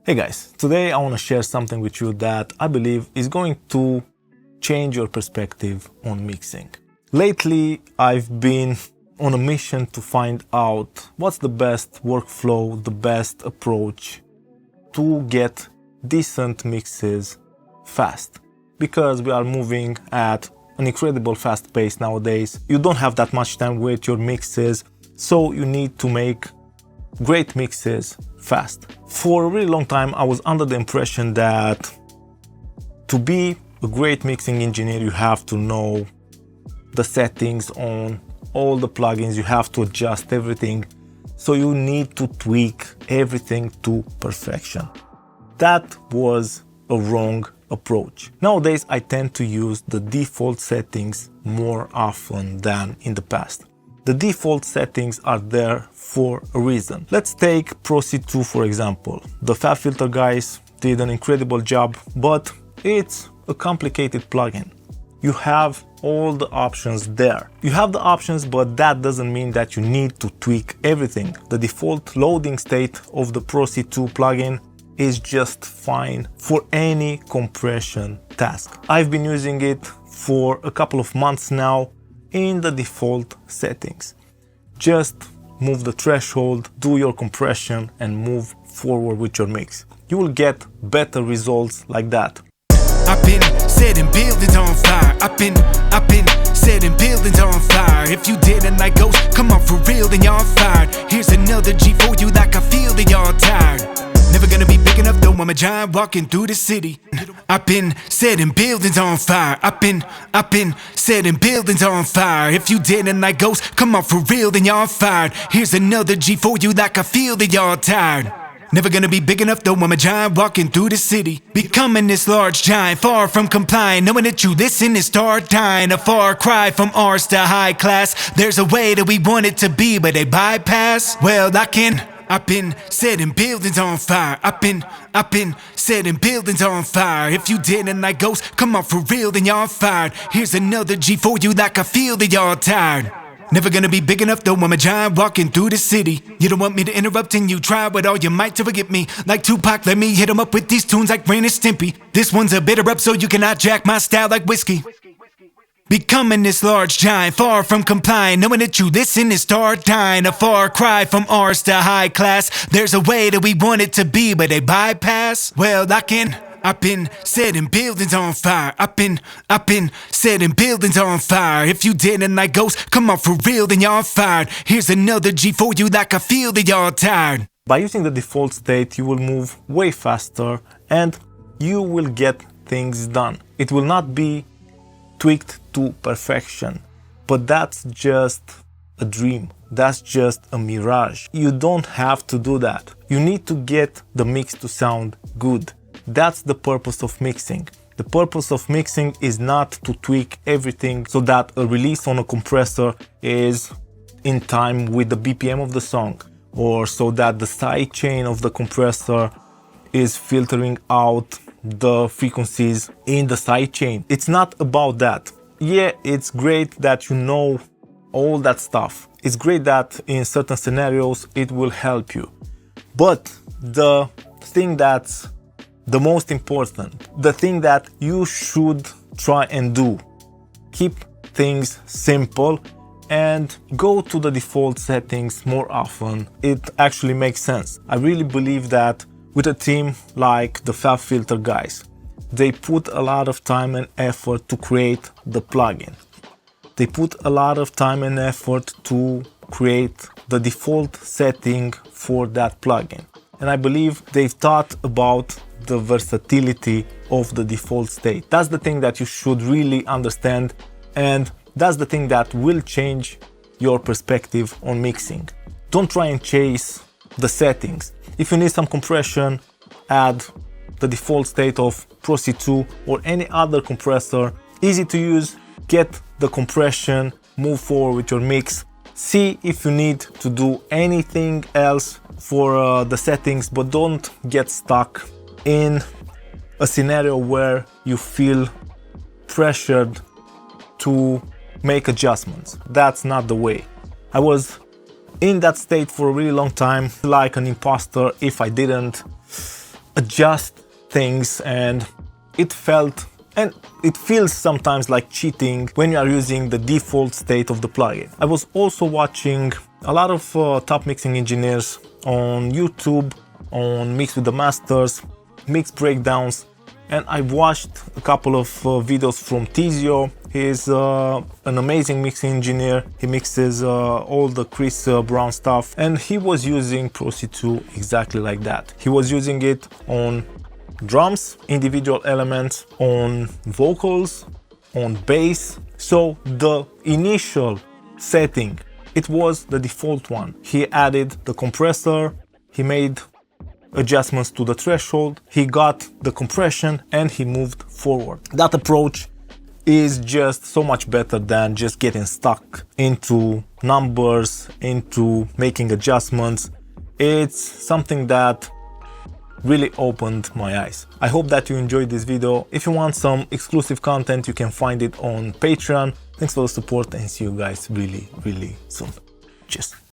Hey guys, today I want to share something with you that I believe is going to change your perspective on mixing. Lately, I've been on a mission to find out what's the best workflow, the best approach to get decent mixes fast. Because we are moving at an incredible fast pace nowadays. You don't have that much time with your mixes, so you need to make great mixes fast. For a really long time, I was under the impression that to be a great mixing engineer, you have to know the settings on all the plugins, you have to adjust everything, so you need to tweak everything to perfection. That was a wrong approach. Nowadays, I tend to use the default settings more often than in the past. The default settings are there for a reason. Let's take Pro C2 for example. The FabFilter guys did an incredible job, but it's a complicated plugin. You have all the options there. You have the options, but that doesn't mean that you need to tweak everything. The default loading state of the Pro C2 plugin is just fine for any compression task. I've been using it for a couple of months now in the default settings. Just move the threshold, do your compression, and move forward with your mix. You will get better results like that. I've been setting buildings on fire. I've been setting buildings on fire. If you didn't like ghosts, come on for real, then y'all fired. Here's another G for you, like I feel that y'all tired. Never gonna be big enough though, I'm a giant walking through the city. I've been setting buildings on fire. I've been setting buildings on fire. If you didn't like ghosts, come on for real, then y'all fired. Here's another G for you, like I feel that y'all tired. Never gonna be big enough though, I'm a giant walking through the city. Becoming this large giant, far from complying. Knowing that you listen and start dying. A far cry from ours to high class. There's a way that we want it to be, but they bypass. Well, I've been setting buildings on fire. I've been setting buildings on fire. If you didn't like ghosts, come on for real, then y'all fired. Here's another G for you, like I feel that y'all tired. Never gonna be big enough though, I'm a giant walking through the city. You don't want me to interrupt and you try with all your might to forget me. Like Tupac, let me hit 'em up with these tunes like Ren and Stimpy. This one's a bitter up so you cannot jack my style like whiskey. Becoming this large giant, far from complying. Knowing that you listen and start dying. A far cry from ours to high class. There's a way that we want it to be, but they bypass. Well, I've been setting buildings on fire. I've been setting buildings on fire. If you didn't like ghosts, come on for real, then y'all fired. Here's another G for you, like I feel that y'all tired. By using the default state, you will move way faster and you will get things done. It will not be tweaked to perfection, but that's just a dream. That's just a mirage. You don't have to do that. You need to get the mix to sound good. That's the purpose of mixing. The purpose of mixing is not to tweak everything so that a release on a compressor is in time with the BPM of the song, or so that the side chain of the compressor is filtering out the frequencies in the side chain. It's not about that. Yeah, it's great that you know all that stuff. It's great that in certain scenarios it will help you. But the thing that's the most important, the thing that you should try and do, keep things simple and go to the default settings more often. It actually makes sense. I really believe that with a team like the FabFilter guys, they put a lot of time and effort to create the plugin. They put a lot of time and effort to create the default setting for that plugin. And I believe they've thought about the versatility of the default state. That's the thing that you should really understand, and that's the thing that will change your perspective on mixing. Don't try and chase the settings. If you need some compression, add the default state of Pro C2 or any other compressor. Easy to use, get the compression, move forward with your mix. See if you need to do anything else for the settings, but don't get stuck in a scenario where you feel pressured to make adjustments. That's not the way. I was in that state for a really long time, like an imposter if I didn't adjust things, and it feels sometimes like cheating when you are using the default state of the plugin. I was also watching a lot of top mixing engineers on YouTube on Mix with the Masters, mix breakdowns, and I watched a couple of videos from Tizio. He's an amazing mixing engineer. He mixes all the Chris Brown stuff, and he was using Pro C2 exactly like that. He was using it on drums, individual elements, on vocals, on bass. So the initial setting, it was the default one. He added the compressor, he made adjustments to the threshold, he got the compression, and he moved forward. That approach is just so much better than just getting stuck into numbers, into making adjustments. It's something that really opened my eyes. I hope that you enjoyed this video. If you want some exclusive content, you can find it on Patreon. Thanks for the support, and see you guys really soon. Cheers.